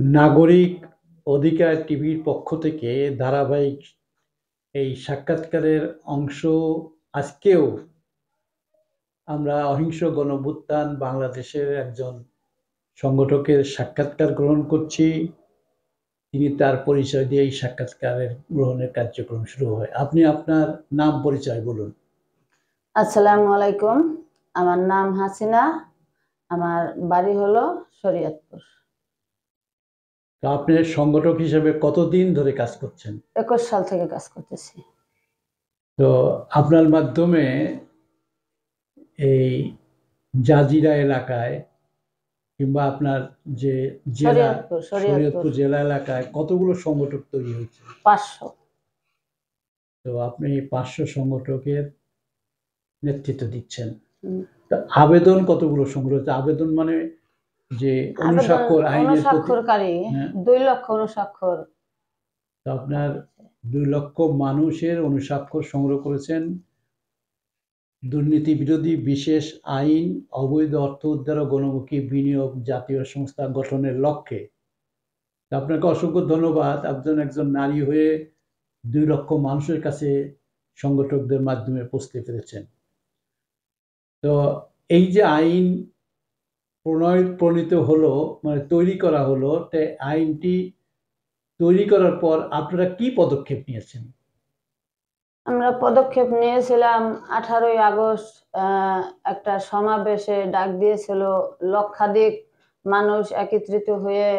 নাগরিক অধিকার টিভির পক্ষ থেকে ধারাবাহিক এই সাক্ষাৎকারের অংশ আজকেও আমরা অহিংস গণঅভ্যুত্থান বাংলাদেশের একজন সংগঠকের সাক্ষাৎকার গ্রহণ করছি। তিনি তার পরিচয় দিয়ে এই সাক্ষাৎকারের গ্রহণের কার্যক্রম শুরু হয়। আপনি আপনার নাম পরিচয় বলুন। আসসালামু আলাইকুম, আমার নাম হাসিনা, আমার বাড়ি হলো শরীয়তপুর। তো আপনি সংগঠক হিসেবে কতদিন ধরে কাজ করছেন? 21 সাল থেকে কাজ করতেছি। তো আপনার মাধ্যমে এই জাজিরা এলাকায় কিংবা আপনার যে জেলা শরীয়তপুর জেলা এলাকায় কতগুলো সংগঠক তৈরি হয়েছে? 500। তো আপনি 500 সংগঠকের নেতৃত্ব দিচ্ছেন। তো আবেদন কতগুলো সংগ্রহ হচ্ছে? আবেদন মানে যে অনুস্বাক্ষর আইনের অনুস্বাক্ষরকারী 2 লক্ষ অনুস্বাক্ষর। তো আপনার 2 লক্ষ মানুষের অনুস্বাক্ষর সংগ্রহ করেছেন দুর্নীতি বিরোধী বিশেষ আইন, অবৈধ অর্থ উদ্ধার ও গণমুখী বিনিয়োগ জাতীয় সংস্থা গঠনের লক্ষ্যে। আপনাকে অসংখ্য ধন্যবাদ। একজন নারী হয়ে 2 লক্ষ মানুষের কাছে সংগঠকদের মাধ্যমে পৌঁছতে পেরেছেন। তো এই যে আইন প্রণীত হলো, মানে তৈরি করা হলো, আইনটি তৈরি করার পর আপনারা কি পদক্ষেপ নিয়েছেন? আমরা পদক্ষেপ নিয়েছিলাম 18ই আগস্ট একটা সমাবেশে ডাক দিয়েছিল লক্ষাধিক মানুষ একত্রিত হয়ে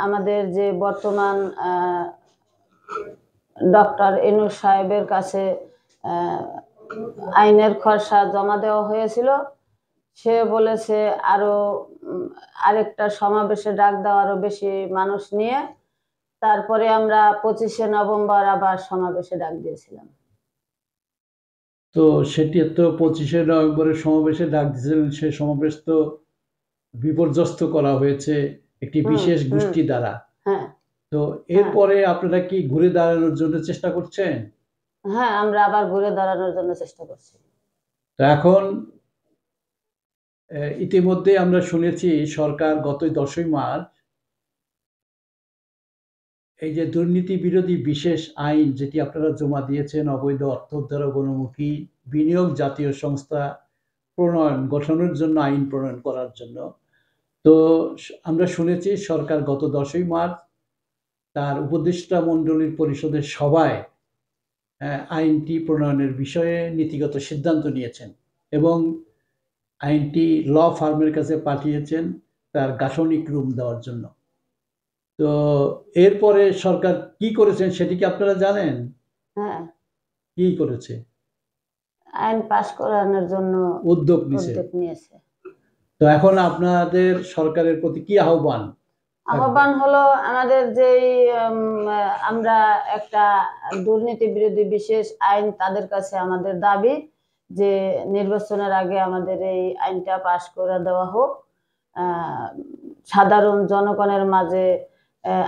আমাদের যে বর্তমান ডক্টর ইউনূস সাহেবের কাছে আইনের খসড়া জমা দেওয়া হয়েছিল। সে বলেছে আরেকটা সমাবেশে ডাক দেওয়া, আরো বেশি মানুষ নিয়ে। তারপরে আমরা 25শে নভেম্বর আবার সমাবেশে ডাক দিয়েছিলাম। তো সেটি তো 25শে নভেম্বরের সমাবেশে ডাক দিয়েছিলেন, সে সমাবেশ তো বিপর্যস্ত করা হয়েছে একটি বিশেষ গোষ্ঠী দ্বারা। হ্যাঁ। তো এরপরে আপনারা কি ঘুরে দাঁড়ানোর জন্য চেষ্টা করছেন? হ্যাঁ, আমরা আবার ঘুরে দাঁড়ানোর জন্য চেষ্টা করছি। তো এখন ইতিমধ্যে আমরা শুনেছি সরকার গত 10ই মার্চ এই যে দুর্নীতি বিরোধী বিশেষ আইন যেটি আপনারা জমা দিয়েছেন, অবৈধ অর্থ উদ্ধার ও গণমুখী বিনিয়োগ জাতীয় সংস্থা গঠনের জন্য আইন প্রণয়ন করার জন্য। তো আমরা শুনেছি সরকার গত 10ই মার্চ তার উপদেষ্টা মণ্ডলীর পরিষদের সভায় আইনটি প্রণয়নের বিষয়ে নীতিগত সিদ্ধান্ত নিয়েছেন এবং আইনটি ল ফার্মের কাছে পাঠিয়েছেন তার গাঠনিক রূপ দেওয়ার জন্য। তো এরপরে সরকার কি করেছেন সেটি কি আপনারা জানেন? হ্যাঁ, কি করেছে? আইন পাস করানোর জন্য উদ্যোগ নিয়েছে। তো এখন আপনাদের সরকারের প্রতি কি আহ্বান? আহ্বান হলো আমাদের যেই আমরা একটা দুর্নীতি বিরোধী বিশেষ আইন, তাদের কাছে আমাদের দাবি যে নির্বাচনের আগে আমাদের এই আইনটা পাস করে দেওয়া হোক। সাধারণ জনগণের মাঝে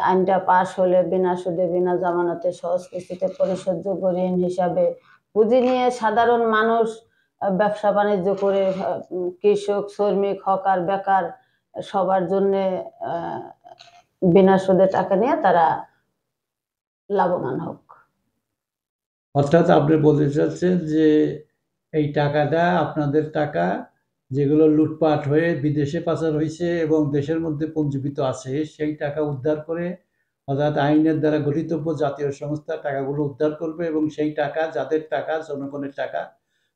আইনটা পাস হলে বিনা সুদে বিনা জামানতে সহজ কিস্তিতে পরিশোধযোগ্য ঋণ হিসাবে পুঁজি নিয়ে সাধারণ মানুষ ব্যবসা বাণিজ্য করে, কৃষক, শ্রমিক, হকার, বেকার সবার জন্য বিনা সুদে টাকা নিয়ে তারা লাভবান হোক। অর্থাৎ আপনি বলতে চাচ্ছেন যে এই টাকাটা আপনাদের টাকা, যেগুলো লুটপাট হয়ে বিদেশে পাচার হয়েছে এবং দেশের মধ্যে পঞ্জীকৃত আছে, সেই টাকা উদ্ধার করে, অর্থাৎ আইনের দ্বারা গঠিত জাতীয় সংস্থা টাকাগুলো উদ্ধার করবে এবং সেই টাকা, যাদের টাকা, জনগণের টাকা,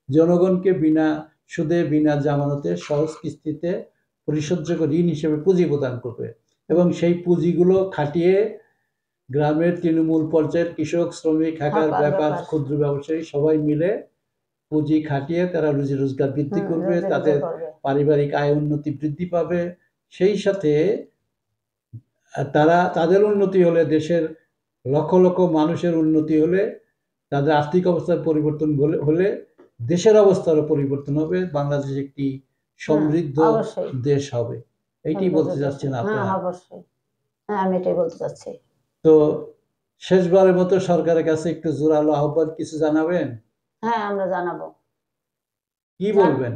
জনগণকে বিনা সুদে বিনা জামানতে সহজ কিস্তিতে পরিশোধযোগ্য ঋণ হিসেবে পুঁজি প্রদান করবে এবং সেই পুঁজিগুলো খাটিয়ে গ্রামের তৃণমূল পর্যায়ের কৃষক, শ্রমিক, হ্যাকার, ব্যাপার, ক্ষুদ্র ব্যবসায়ী সবাই মিলে পুঁজি খাটিয়ে তারা রুজি রোজগার বৃদ্ধি করবে, তাদের পারিবারিক আয় উন্নতি বৃদ্ধি পাবে। সেই সাথে তাদের উন্নতি হলে, দেশের লক্ষ লক্ষ মানুষের উন্নতি হলে, তাদের আর্থিক অবস্থার পরিবর্তন হলে দেশের অবস্থারও পরিবর্তন হবে, বাংলাদেশ একটি সমৃদ্ধ দেশ হবে। এইটি বলতে চাচ্ছেন আপনারা? অবশ্যই, হ্যাঁ, আমি এটাই বলতে চাচ্ছি। তো শেষবারের মতো সরকারের কাছে একটু জোরালো আহ্বান কিছু জানাবেন? হ্যাঁ, আমরা জানাবো। কি বলবেন?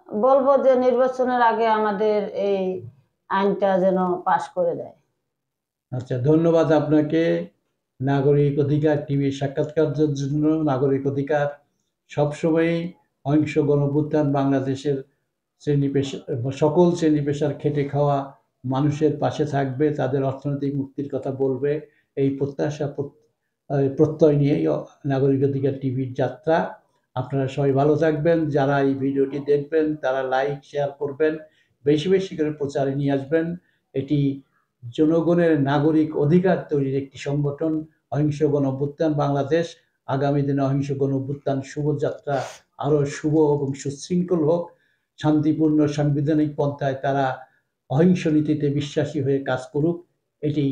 বলবো যে নির্বাচনের আগে আমাদের এই আইনটা যেন পাস করে দেয়। আচ্ছা, ধন্যবাদ আপনাকে নাগরিক অধিকার টিভির সাক্ষাৎকারের জন্য। নাগরিক অধিকার সবসময়ই অহিংস গণঅভ্যুত্থান বাংলাদেশের সকল শ্রেণী পেশার খেটে খাওয়া মানুষের পাশে থাকবে, তাদের অর্থনৈতিক মুক্তির কথা বলবে, এই প্রত্যয় নিয়েই নাগরিক অধিকার টিভির যাত্রা। আপনারা সবাই ভালো থাকবেন। যারা এই ভিডিওটি দেখবেন তারা লাইক শেয়ার করবেন, বেশি বেশি করে প্রচারে নিয়ে আসবেন। এটি জনগণের নাগরিক অধিকার তৈরির একটি সংগঠন অহিংস গণঅভ্যুত্থান বাংলাদেশ। আগামী দিনে অহিংস গণঅভ্যুত্থান শুভযাত্রা আরো শুভ এবং সুশৃঙ্খল হোক। শান্তিপূর্ণ সাংবিধানিক পন্থায় তারা অহিংস নীতিতে বিশ্বাসী হয়ে কাজ করুক, এটি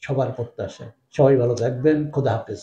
সবার প্রত্যাশা। সবাই ভালো থাকবেন। খোদা হাফেজ।